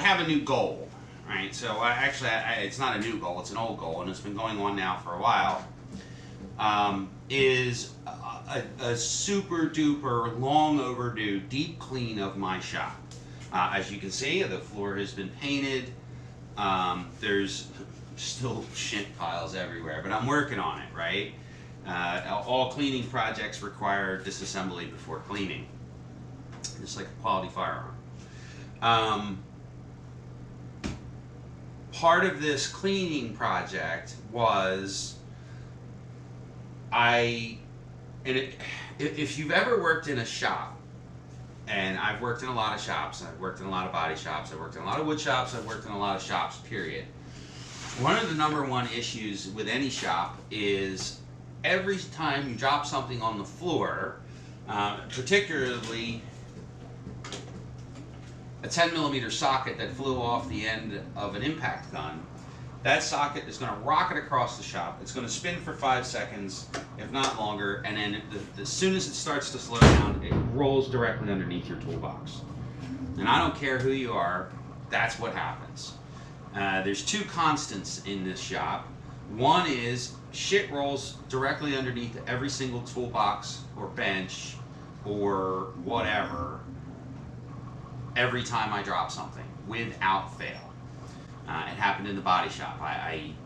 have a new goal, right? So it's not a new goal, it's an old goal, and it's been going on now for a while. Is a super duper long overdue deep clean of my shop. As you can see, the floor has been painted. There's still shit piles everywhere, but I'm working on it, right? All cleaning projects require disassembly before cleaning, just like a quality firearm. Part of this cleaning project was if you've ever worked in a shop, and I've worked in a lot of shops, I've worked in a lot of body shops, I've worked in a lot of wood shops, I've worked in a lot of shops, period. One of the #1 issues with any shop is every time you drop something on the floor, particularly a 10mm socket that flew off the end of an impact gun, that socket is going to rocket across the shop. It's going to spin for 5 seconds, if not longer, and then as soon as it starts to slow down, it rolls directly underneath your toolbox. And I don't care who you are, that's what happens. There's 2 constants in this shop. One is shit rolls directly underneath every single toolbox or bench or whatever every time I drop something, without fail. It happened in the body shop.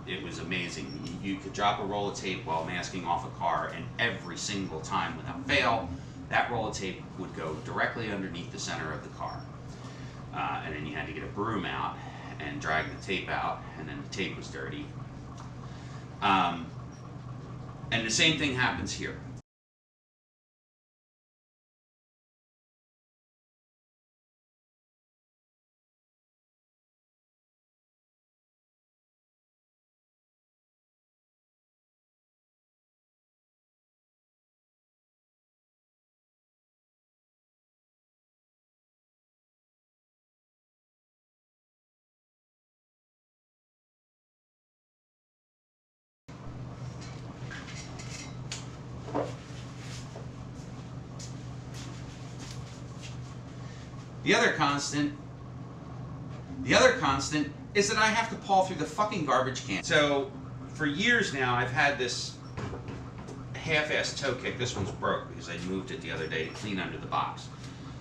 It was amazing. You could drop a roll of tape while masking off a car, and every single time without fail, that roll of tape would go directly underneath the center of the car. And then you had to get a broom out and drag the tape out, and then the tape was dirty. And the same thing happens here. The other constant is that I have to paw through the fucking garbage can. So for years now, I've had this half-assed toe kick. This one's broke because I moved it the other day to clean under the box.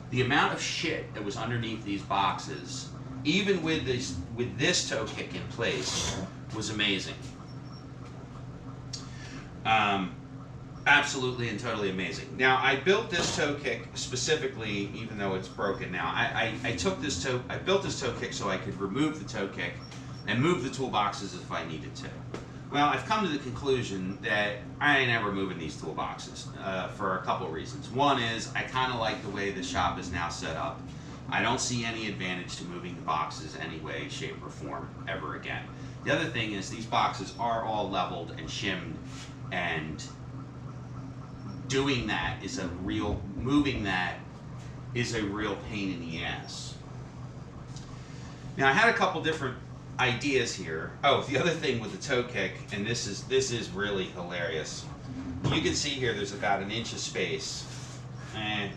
The amount of shit that was underneath these boxes, even with this toe kick in place, was amazing. Absolutely and totally amazing. Now, I built this toe kick specifically, even though it's broken now. I built this toe kick so I could remove the toe kick and move the toolboxes if I needed to. Well, I've come to the conclusion that I ain't ever moving these toolboxes for a couple of reasons. One is I kind of like the way the shop is now set up. I don't see any advantage to moving the boxes any way, shape, or form ever again. The other thing is these boxes are all leveled and shimmed, and moving that is a real pain in the ass. Now, I had a couple different ideas here. Oh, the other thing with the toe kick, and this is really hilarious. You can see here there's about an inch of space, and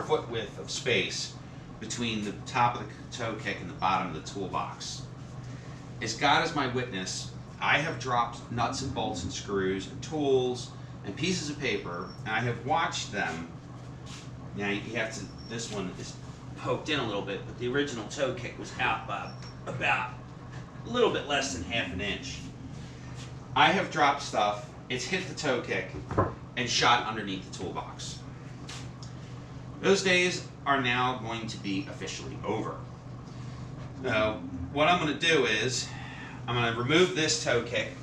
foot width of space between the top of the toe kick and the bottom of the toolbox. As God is my witness, I have dropped nuts and bolts and screws and tools and pieces of paper, and I have watched them. Now you have to, this one is poked in a little bit, but the original toe kick was out by about a little bit less than half an inch. I have dropped stuff, it's hit the toe kick, and shot underneath the toolbox. Those days are now going to be officially over. Now, what I'm going to do is, I'm going to remove this toe kick,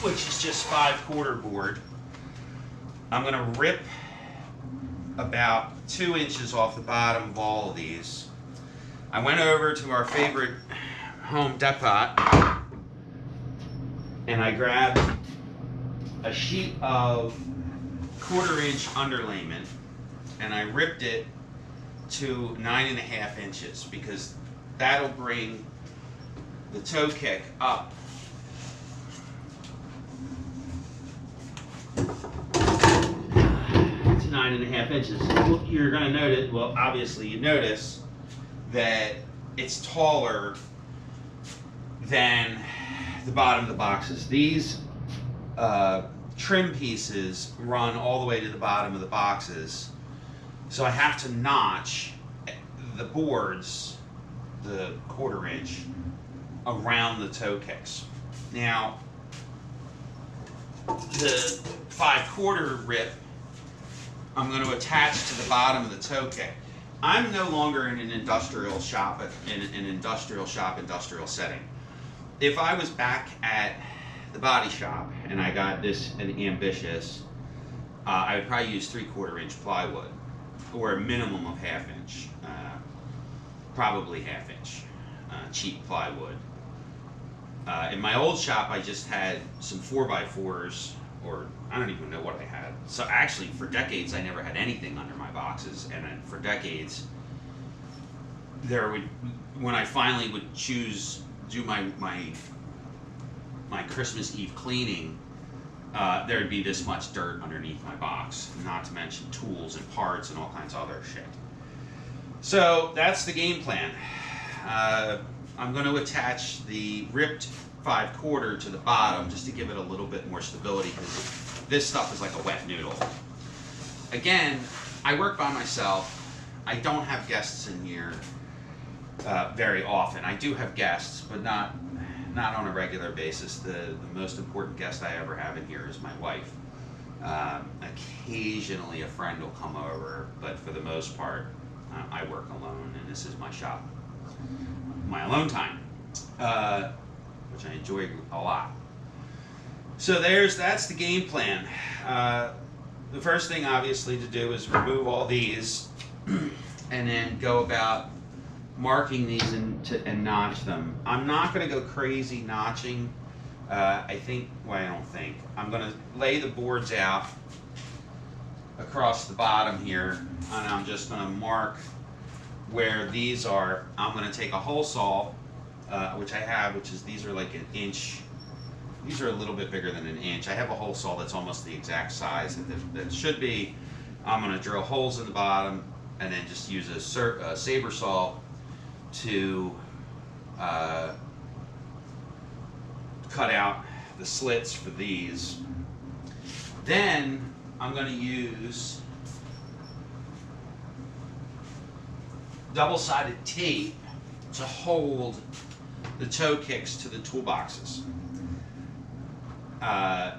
which is just 5/4 board. I'm going to rip about 2 inches off the bottom of all of these. I went over to our favorite Home Depot and I grabbed a sheet of 1/4 inch underlayment and I ripped it to 9.5 inches because that'll bring the toe kick up to 9.5 9.5 inches. Well, you're going to notice, well, obviously you notice that it's taller than the bottom of the boxes. These trim pieces run all the way to the bottom of the boxes, so I have to notch the boards, the 1/4 inch, around the toe kicks. Now, the 5/4 rip I'm going to attach to the bottom of the toe kick. I'm no longer in an industrial shop industrial setting. If I was back at the body shop and I got this ambitious, I would probably use 3/4 inch plywood, or a minimum of 1/2 inch, probably 1/2 inch, cheap plywood. In my old shop, I just had some 4x4s, or I don't even know what I had. So actually, for decades, I never had anything under my boxes, and then for decades, when I finally would do my Christmas Eve cleaning, there'd be this much dirt underneath my box, not to mention tools and parts and all kinds of other shit. So that's the game plan. I'm going to attach the ripped 5/4 to the bottom just to give it a little bit more stability, because this stuff is like a wet noodle. Again, I work by myself. I don't have guests in here very often. I do have guests, but not on a regular basis. The most important guest I ever have in here is my wife. Occasionally a friend will come over, but for the most part, I work alone, and this is my shop, my alone time, which I enjoy a lot. So that's the game plan. The first thing, obviously, to do is remove all these, and then go about marking these and notch them. I'm not going to go crazy notching. I don't think. I'm going to lay the boards out across the bottom here, and I'm just going to mark where these are. I'm going to take a hole saw, which I have, these are like an inch. These are a little bit bigger than an inch. I have a hole saw that's almost the exact size that it should be. I'm going to drill holes in the bottom, and then just use a saber saw to cut out the slits for these. Then I'm going to use double-sided tape to hold the toe kicks to the toolboxes. I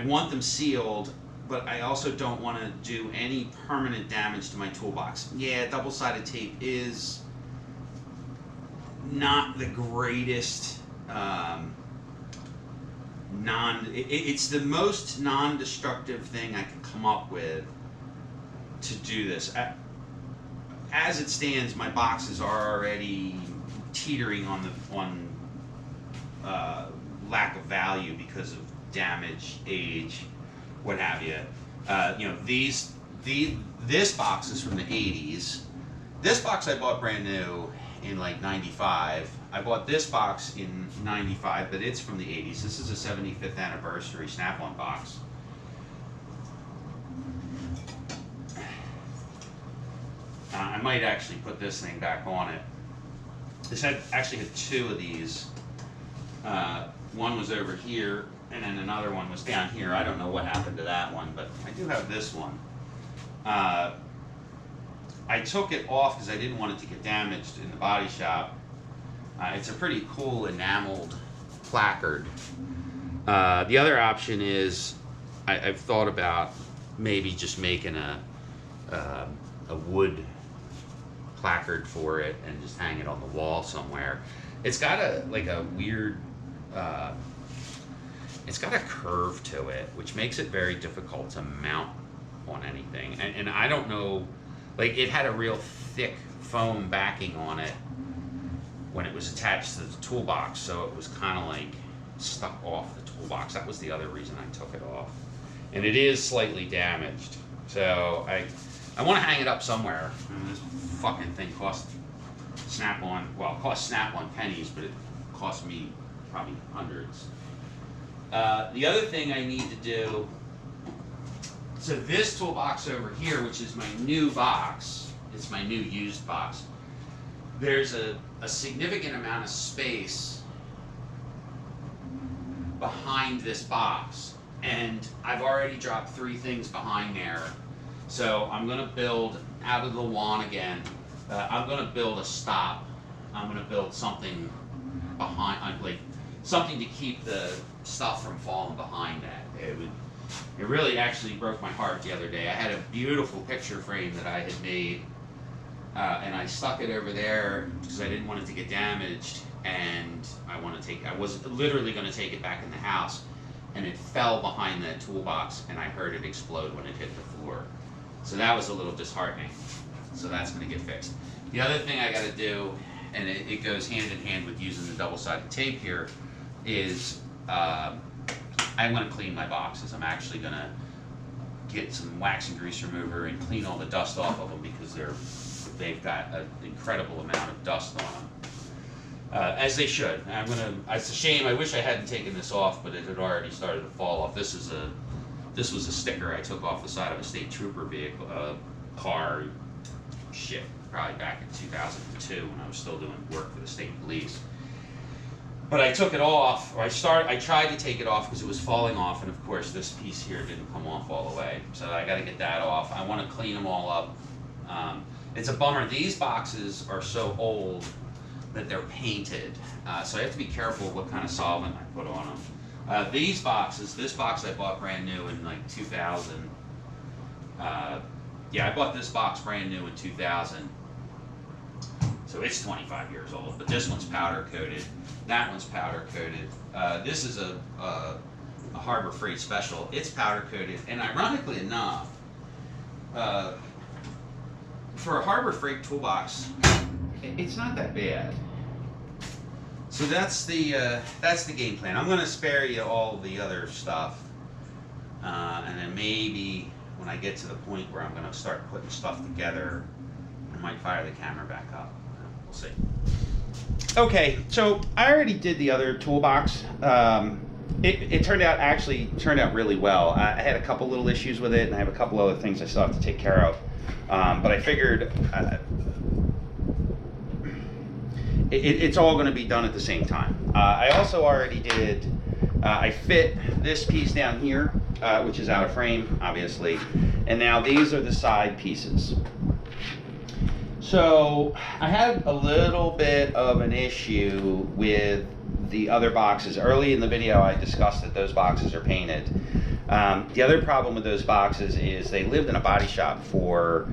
want them sealed, but I also don't want to do any permanent damage to my toolbox. Yeah, double-sided tape is not the greatest it's the most non-destructive thing I could come up with to do this. As it stands, my boxes are already teetering on lack of value because of damage, age, what have you. This box is from the 80s. This box I bought brand new in like 95. I bought this box in 95, but it's from the 80s. This is a 75th anniversary Snap-on box. I might actually put this thing back on it. This actually had two of these. One was over here, and then another one was down here. I don't know what happened to that one, but I do have this one. I took it off because I didn't want it to get damaged in the body shop. It's a pretty cool enameled placard. The other option is I've thought about maybe just making a wood placard for it and just hang it on the wall somewhere. It's got a weird, it's got a curve to it, which makes it very difficult to mount on anything. And I don't know, it had a real thick foam backing on it when it was attached to the toolbox, so it was kind of stuck off the toolbox. That was the other reason I took it off. And it is slightly damaged, so I want to hang it up somewhere. This fucking thing cost Snap-on, it cost Snap-on pennies, but it cost me probably hundreds. The other thing I need to do So this toolbox over here, which is my new box, it's my new used box, there's a significant amount of space behind this box. And I've already dropped 3 things behind there. So I'm gonna build out of the lawn again. I'm gonna build a stop. I'm gonna build something behind, like something to keep the stuff from falling behind that. It really actually broke my heart the other day. I had a beautiful picture frame that I had made, and I stuck it over there because I didn't want it to get damaged, and I was literally going to take it back in the house, and it fell behind that toolbox, and I heard it explode when it hit the floor. So that was a little disheartening. So that's going to get fixed. The other thing I got to do, and it goes hand in hand with using the double-sided tape here, is I'm going to clean my boxes. I'm actually going to get some wax and grease remover and clean all the dust off of them because they've got an incredible amount of dust on them, as they should. It's a shame. I wish I hadn't taken this off, but it had already started to fall off. This was a sticker I took off the side of a state trooper vehicle, car. Shit, probably back in 2002 when I was still doing work for the state police. But I took it off, or I tried to take it off because it was falling off, and of course this piece here didn't come off all the way. So I got to get that off. I want to clean them all up. It's a bummer. These boxes are so old that they're painted, so I have to be careful what kind of solvent I put on them. These boxes, this box I bought brand new in like 2000. Yeah, I bought this box brand new in 2000. So it's 25 years old, but this one's powder coated. That one's powder coated. This is a Harbor Freight Special. It's powder coated, and ironically enough, for a Harbor Freight toolbox, it's not that bad. So that's the game plan. I'm going to spare you all the other stuff, and then maybe when I get to the point where I'm going to start putting stuff together, I might fire the camera back up. We'll see. Okay, so I already did the other toolbox. It turned out really well. I had a couple little issues with it, and I have a couple other things I still have to take care of. But I figured it's all going to be done at the same time. I also already did. I fit this piece down here, which is out of frame, obviously, and now these are the side pieces. So I had a little bit of an issue with the other boxes. Early in the video I discussed that those boxes are painted. The other problem with those boxes is they lived in a body shop for,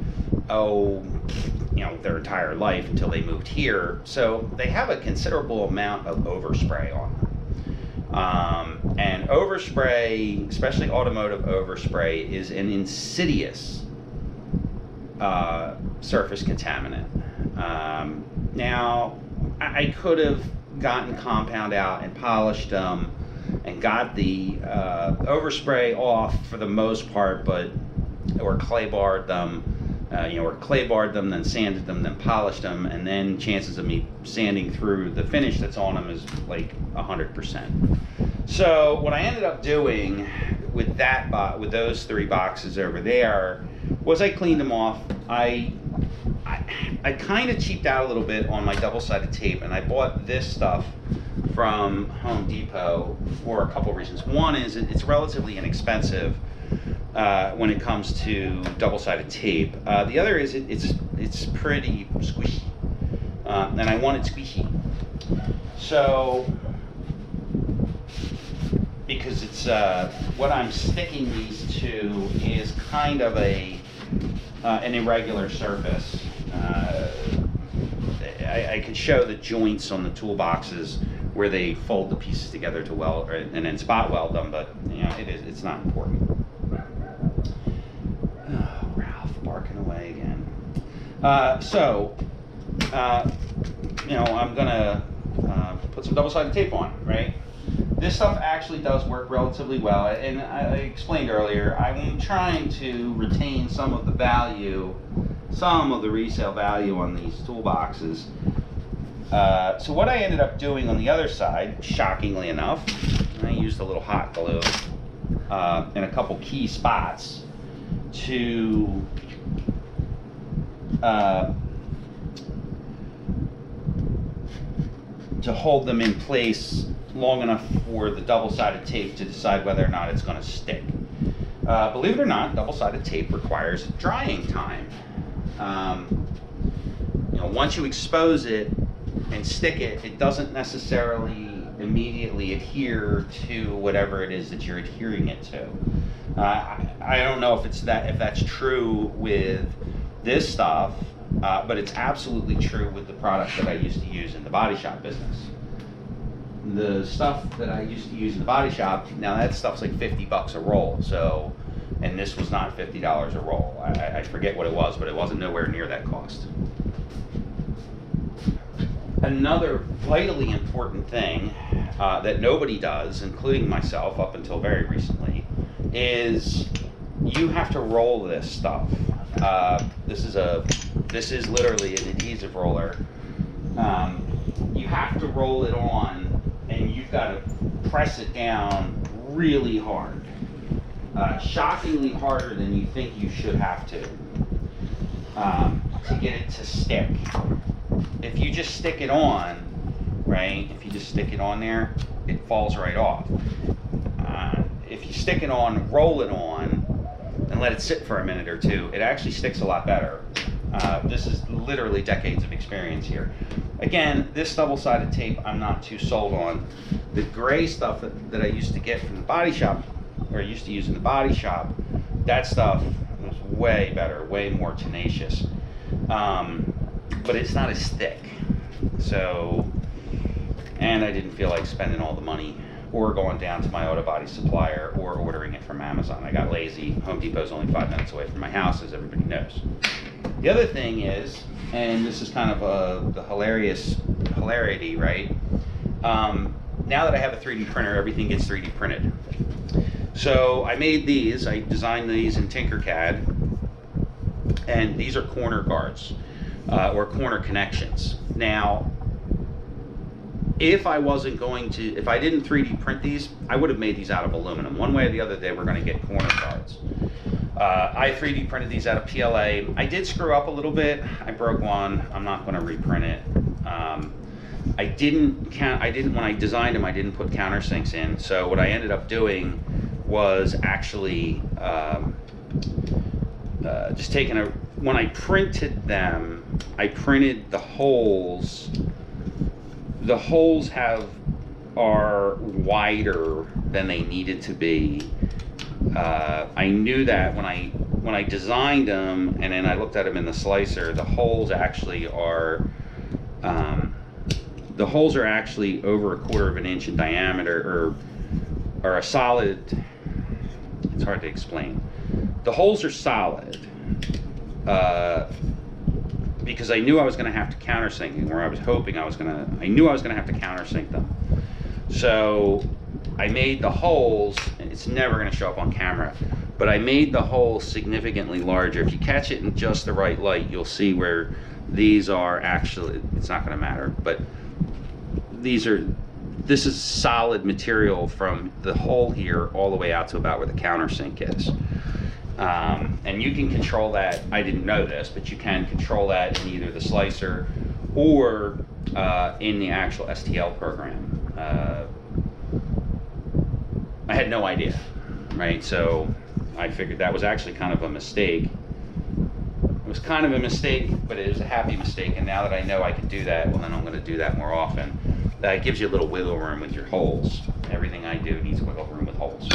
their entire life until they moved here. So they have a considerable amount of overspray on them. And overspray, especially automotive overspray, is an insidious surface contaminant. Now, I could have gotten compound out and polished them and got the overspray off for the most part, or clay barred them, then sanded them, then polished them, and then chances of me sanding through the finish that's on them is like 100%. So what I ended up doing with with those 3 boxes over there was I cleaned them off. I kind of cheaped out a little bit on my double-sided tape, and I bought this stuff from Home Depot for a couple reasons. One is it's relatively inexpensive when it comes to double-sided tape. The other is it's pretty squishy, and I want it squishy. So, because it's what I'm sticking these to is kind of an irregular surface. I could show the joints on the toolboxes where they fold the pieces together to weld and then spot weld them, but it's not important. Oh, Ralph barking away again. I'm gonna put some double-sided tape on, right? This stuff actually does work relatively well, and I explained earlier, I'm trying to retain some of the resale value on these toolboxes. So what I ended up doing on the other side, shockingly enough, I used a little hot glue in a couple key spots, to hold them in place long enough for the double-sided tape to decide whether or not it's going to stick. Believe it or not, double-sided tape requires drying time. Once you expose it and stick it, it doesn't necessarily immediately adhere to whatever it is that you're adhering it to. I don't know if that's true with this stuff, but it's absolutely true with the product that I used to use in the body shop business. The stuff that I used to use in the body shop, now that stuff's like $50 a roll. So, and this was not $50 a roll. I forget what it was, but it wasn't nowhere near that cost. Another vitally important thing that nobody does, including myself up until very recently, is you have to roll this stuff. This is literally an adhesive roller. You have to roll it on, and you've got to press it down really hard. Shockingly harder than you think you should have to get it to stick. If you just stick it on, right, if you just stick it on there, it falls right off. If you stick it on, roll it on, and let it sit for a minute or two, it actually sticks a lot better. This is literally decades of experience here. Again, this double-sided tape I'm not too sold on. The gray stuff that I used to get from the body shop, or I used to use in the body shop, that stuff was way better, way more tenacious. But it's not as thick. So, and I didn't feel like spending all the money or going down to my auto body supplier or ordering it from Amazon. I got lazy. Home Depot's only 5 minutes away from my house, as everybody knows. The other thing is, and this is kind of the hilarity, right? Now that I have a 3D printer, everything gets 3D printed. So I made these. I designed these in Tinkercad, and these are corner guards or corner connections. Now, if I didn't 3D print these, I would have made these out of aluminum. One way or the other, they were going to get corner guards. I 3D printed these out of PLA. I did screw up a little bit. I broke one. I'm not going to reprint it. When I designed them, I didn't put countersinks in. So what I ended up doing was actually just taking when I printed them, I printed the holes. The holes are wider than they needed to be. I knew that when I designed them, and then I looked at them in the slicer. The holes actually are over 1/4 of an inch in diameter, or a solid. It's hard to explain. The holes are solid because I knew I was going to have to countersink, or I was hoping I knew I was going to have to countersink them. So I made the holes, and it's never going to show up on camera, but I made the holes significantly larger. If you catch it in just the right light, you'll see where these are actually, it's not going to matter, but this is solid material from the hole here all the way out to about where the countersink is. And you can control that. I didn't know this, but you can control that in either the slicer or in the actual STL program. I had no idea, right? So I figured that was actually kind of a mistake. It was kind of a mistake, but it was a happy mistake. And now that I know I can do that, well, then I'm going to do that more often. That gives you a little wiggle room with your holes. Everything I do needs wiggle room with holes.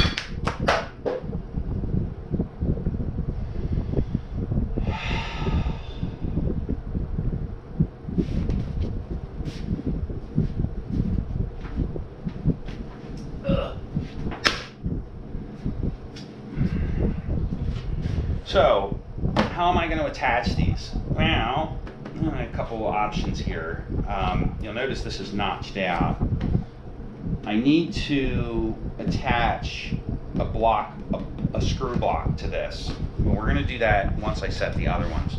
So, how am I going to attach these? Well, a couple of options here. You'll notice this is notched out. I need to attach a screw block to this. But we're going to do that once I set the other ones.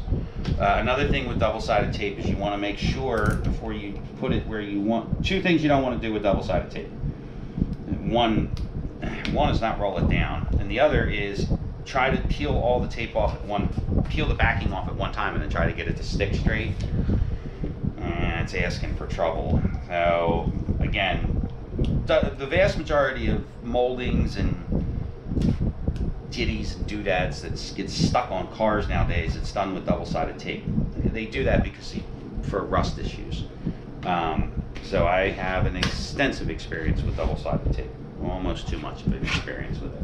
Another thing with double-sided tape is you want to make sure before you put it where you want. Two things you don't want to do with double-sided tape. One is not roll it down, and the other is try to peel all the tape off peel the backing off at one time and then try to get it to stick straight. And it's asking for trouble. So again, the vast majority of moldings and ditties and doodads that gets stuck on cars nowadays, it's done with double-sided tape. They do that because for rust issues. So I have an extensive experience with double-sided tape, almost too much of an experience with it.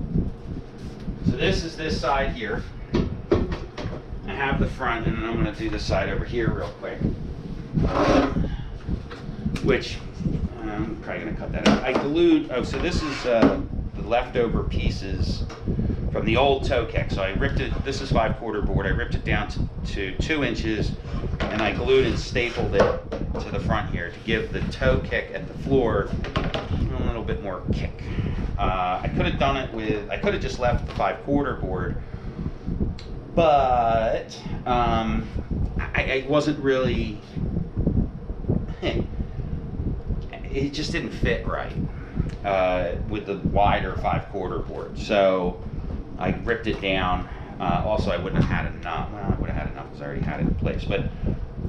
So this is this side here. I have the front, and then I'm going to do this side over here real quick. Which I'm probably going to cut that out. I glued. Oh, so this is the leftover pieces from the old toe kick. So I ripped it. This is 5/4 board. I ripped it down to 2 inches, and I glued and stapled it to the front here to give the toe kick at the floor a little bit more kick. I could have done it with. I could have just left the 5/4 board, but I wasn't really. It just didn't fit right with the wider 5/4 board. So I ripped it down. Also, I wouldn't have had enough. Well, I would have had enough because I already had it in place. But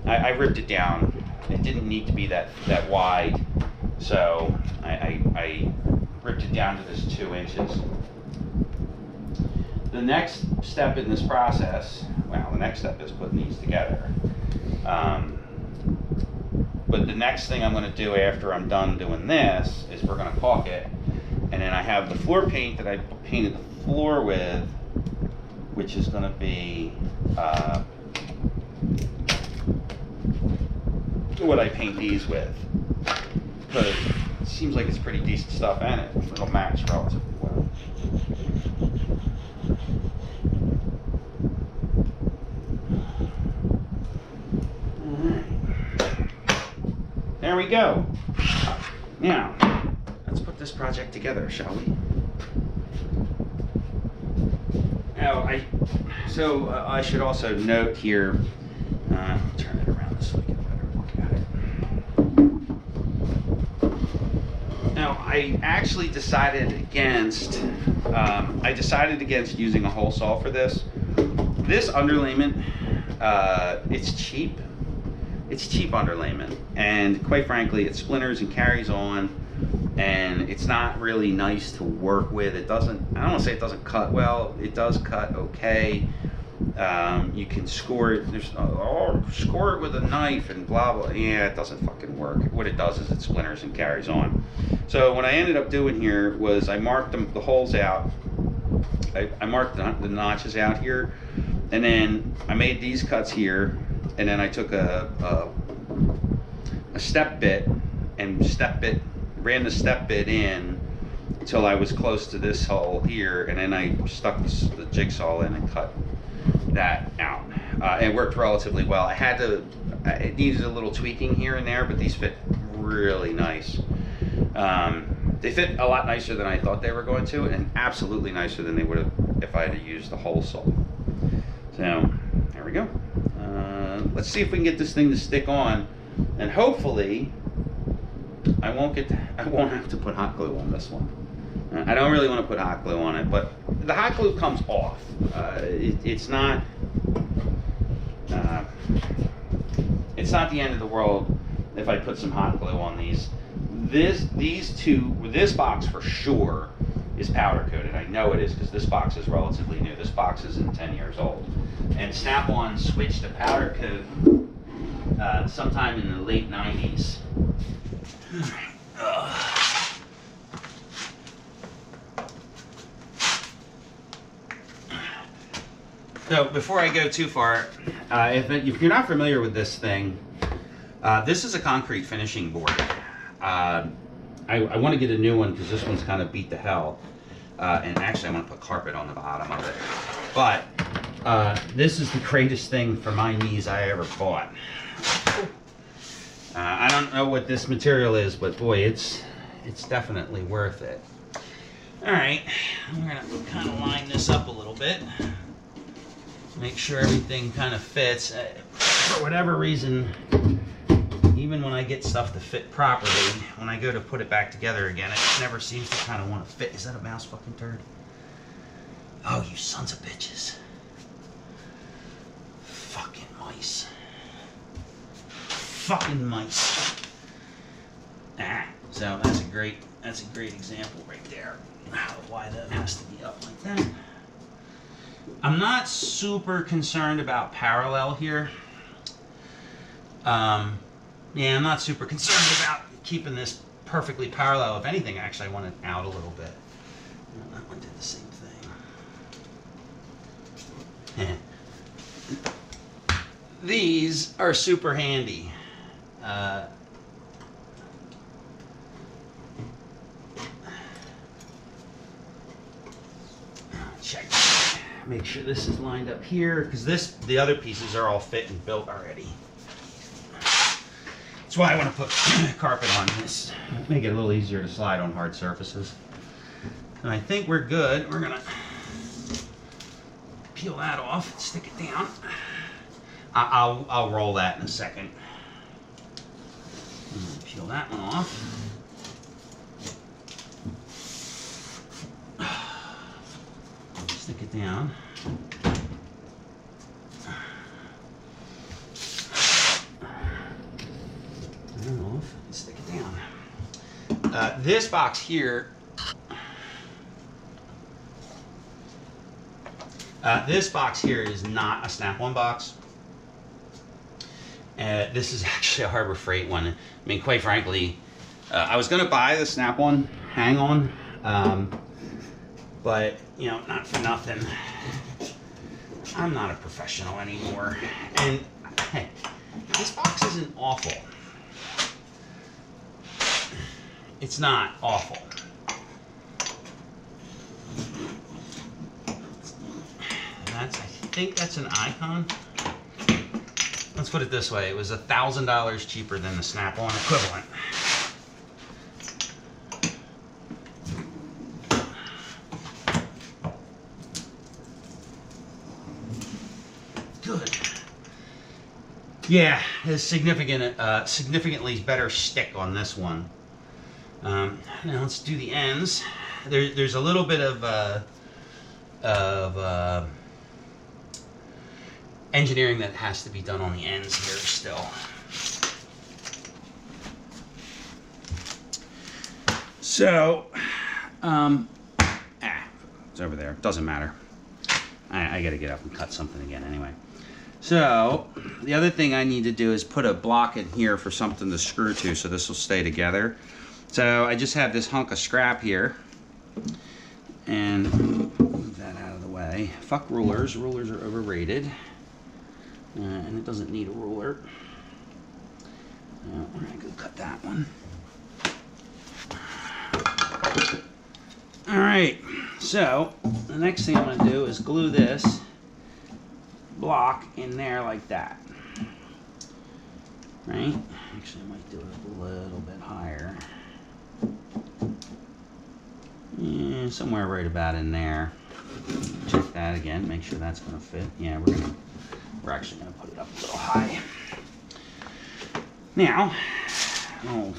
I ripped it down. It didn't need to be that wide. So I ripped it down to this 2 inches. The next step in this process, well, the next step is putting these together. But the next thing I'm going to do after I'm done doing this is we're going to caulk it. And then I have the floor paint that I painted the floor with, which is going to be what I paint these with. But it seems like it's pretty decent stuff, and it'll match relatively well. There we go. Now, let's put this project together, shall we? Now, I should also note here, turn it around so we get a better look at it. Now, I actually decided against using a hole saw for this. This underlayment, it's cheap. It's cheap underlayment, and quite frankly, it splinters and carries on, and it's not really nice to work with. It doesn't, I don't want to say it doesn't cut well, it does cut okay. You can score it, score it with a knife and blah blah. Yeah, it doesn't fucking work. What it does is it splinters and carries on. So what I ended up doing here was I marked the holes out. I marked the notches out here, and then I made these cuts here, and then I took a step bit and ran the step bit in until I was close to this hole here, and then I stuck the jigsaw in and cut that out. It worked relatively well. It needed a little tweaking here and there, but these fit really nice. They fit a lot nicer than I thought they were going to, and absolutely nicer than they would have if I had used the hole saw. So there we go. Let's see if we can get this thing to stick on, and hopefully I won't have to put hot glue on this one. I don't really want to put hot glue on it, but the hot glue comes off. It's not the end of the world if I put some hot glue on these. This box for sure is powder coated. I know it is because this box is relatively new. This box isn't 10 years old. And Snap-on switched to powder coat sometime in the late 90s. So before I go too far, if you're not familiar with this thing, this is a concrete finishing board. I want to get a new one because this one's kind of beat to hell. And actually I want to put carpet on the bottom of it. But this is the greatest thing for my knees I ever bought. I don't know what this material is, but boy, it's definitely worth it. Alright, I'm going to kind of line this up a little bit. Make sure everything kind of fits. For whatever reason, even when I get stuff to fit properly, when I go to put it back together again, it never seems to kind of want to fit. Is that a mouse fucking turd? Oh, you sons of bitches. Fucking mice. Fucking mice. So that's a great example right there of why that has to be up like that. I'm not super concerned about parallel here. Yeah, I'm not super concerned about keeping this perfectly parallel. If anything, actually, I want it out a little bit. That one did the same thing. These are super handy. Check. Make sure this is lined up here, because the other pieces are all fit and built already. That's why I want to put carpet on this. Make it a little easier to slide on hard surfaces. And I think we're good. We're gonna peel that off and stick it down. I'll roll that in a second. Peel that one off. Stick it down. Off and stick it down. This box here. This box here is not a Snap-on box. This is actually a Harbor Freight one. I mean, quite frankly, I was going to buy the Snap-on hang-on, but, you know, not for nothing. I'm not a professional anymore. And, hey, this box isn't awful. It's not awful. I think that's an Icon. Let's put it this way. It was $1,000 cheaper than the Snap-on equivalent. Good. Yeah, there's significantly better stick on this one. Now let's do the ends. There's a little bit of engineering that has to be done on the ends here still. So, it's over there. Doesn't matter. I gotta get up and cut something again anyway. So, the other thing I need to do is put a block in here for something to screw to so this will stay together. So, I just have this hunk of scrap here. And move that out of the way. Fuck rulers. Rulers are overrated. And it doesn't need a ruler. All right, go cut that one. All right, so the next thing I'm going to do is glue this block in there like that. Right? Actually, I might do it a little bit higher. Yeah, somewhere right about in there. Check that again, make sure that's going to fit. Yeah, we're actually going to put it up a little high. Now, old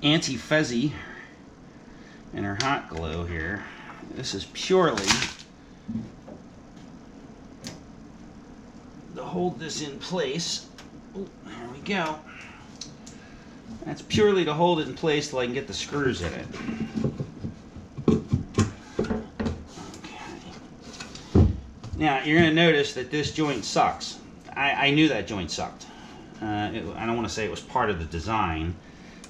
Auntie Fezzy and her hot glue here. This is purely to hold this in place. Oh, there we go. That's purely to hold it in place till I can get the screws in it. Now, you're going to notice that this joint sucks. I knew that joint sucked. I don't want to say it was part of the design,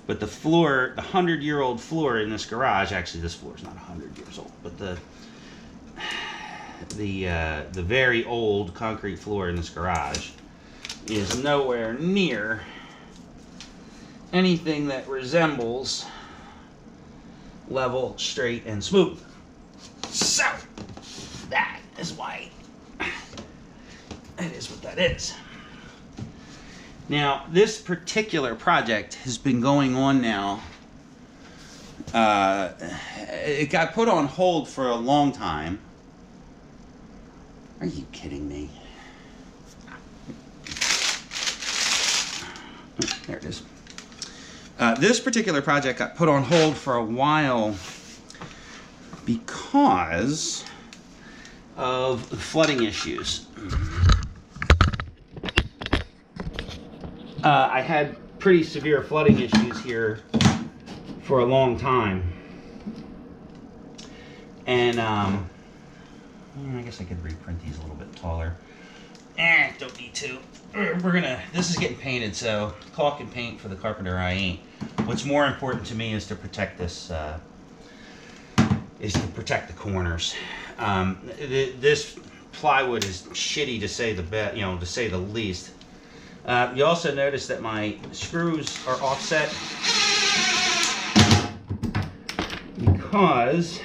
but the floor, the 100-year-old floor in this garage, actually this floor is not 100 years old, but the very old concrete floor in this garage is nowhere near anything that resembles level, straight, and smooth. So, that is why it is what that is. Now, this particular project has been going on now. It got put on hold for a long time. Are you kidding me? There it is. This particular project got put on hold for a while because of flooding issues. I had pretty severe flooding issues here for a long time. And I guess I could reprint these a little bit taller. Don't need to. This is getting painted, so caulk and paint for the carpenter I ain't. What's more important to me is to protect this, is to protect the corners. This plywood is shitty to say to say the least. You also notice that my screws are offset because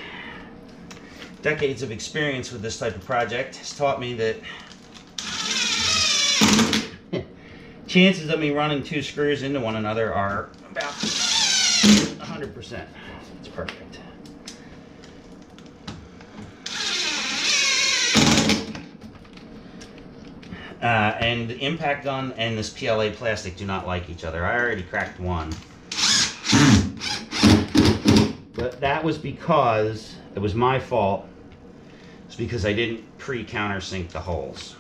decades of experience with this type of project has taught me that chances of me running two screws into one another are about 100%. It's perfect. And the impact gun and this PLA plastic do not like each other. I already cracked one. But that was because it was my fault. It's because I didn't pre-countersink the holes.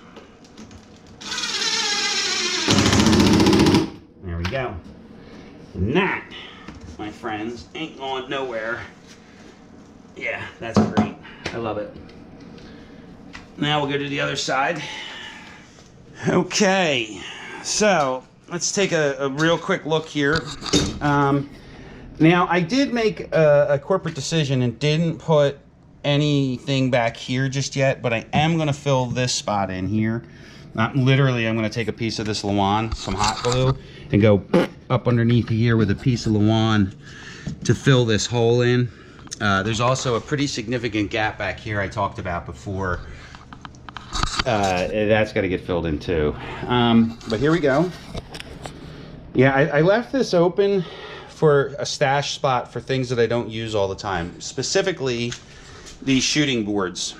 There we go. And that, my friends, ain't going nowhere. Yeah, that's great. I love it. Now we'll go to the other side. Okay, so let's take a real quick look here. Now, I did make a corporate decision and didn't put anything back here just yet, but I am going to fill this spot in here. Not literally, I'm going to take a piece of this Lawan, some hot glue, and go up underneath here with a piece of Lawan to fill this hole in. There's also a pretty significant gap back here I talked about before. That's got to get filled in too. But here we go. Yeah, I left this open for a stash spot for things that I don't use all the time. Specifically, these shooting boards.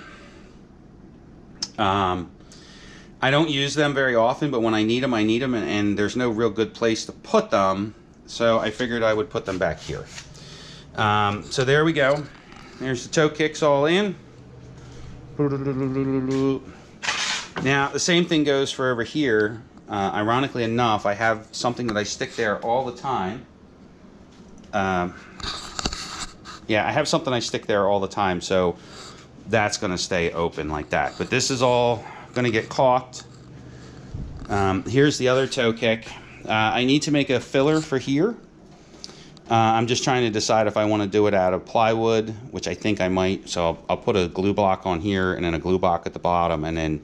I don't use them very often, but when I need them, and there's no real good place to put them, so I figured I would put them back here. So there we go. There's the toe kicks all in. Now, the same thing goes for over here. Ironically enough, I have something that I stick there all the time. Yeah, I have something I stick there all the time, so that's going to stay open like that. But this is all going to get caulked. Here's the other toe kick. I need to make a filler for here. I'm just trying to decide if I want to do it out of plywood, which I think I might. So I'll put a glue block on here and then a glue block at the bottom, and then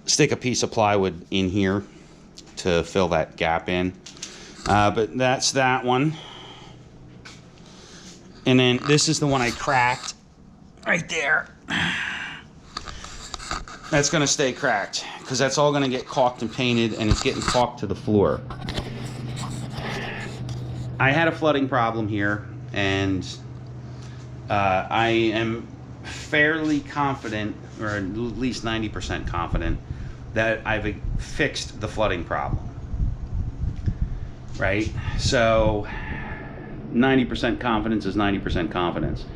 stick a piece of plywood in here to fill that gap in. But that's that one. And then this is the one I cracked right there. That's going to stay cracked because that's all going to get caulked and painted, and it's getting caulked to the floor. I had a flooding problem here, and I am fairly confident, or at least 90% confident, that I've fixed the flooding problem. Right? So 90% confidence is 90% confidence.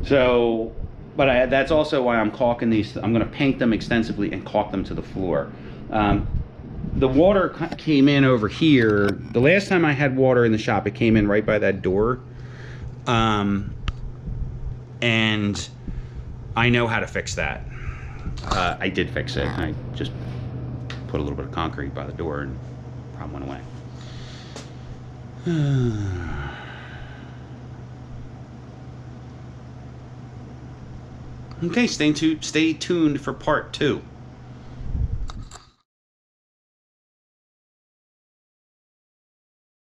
So, but that's also why I'm caulking these. I'm going to paint them extensively and caulk them to the floor. The water came in over here. The last time I had water in the shop, it came in right by that door. And I know how to fix that. I did fix it. I just put a little bit of concrete by the door and the problem went away. Okay, stay tuned for part 2.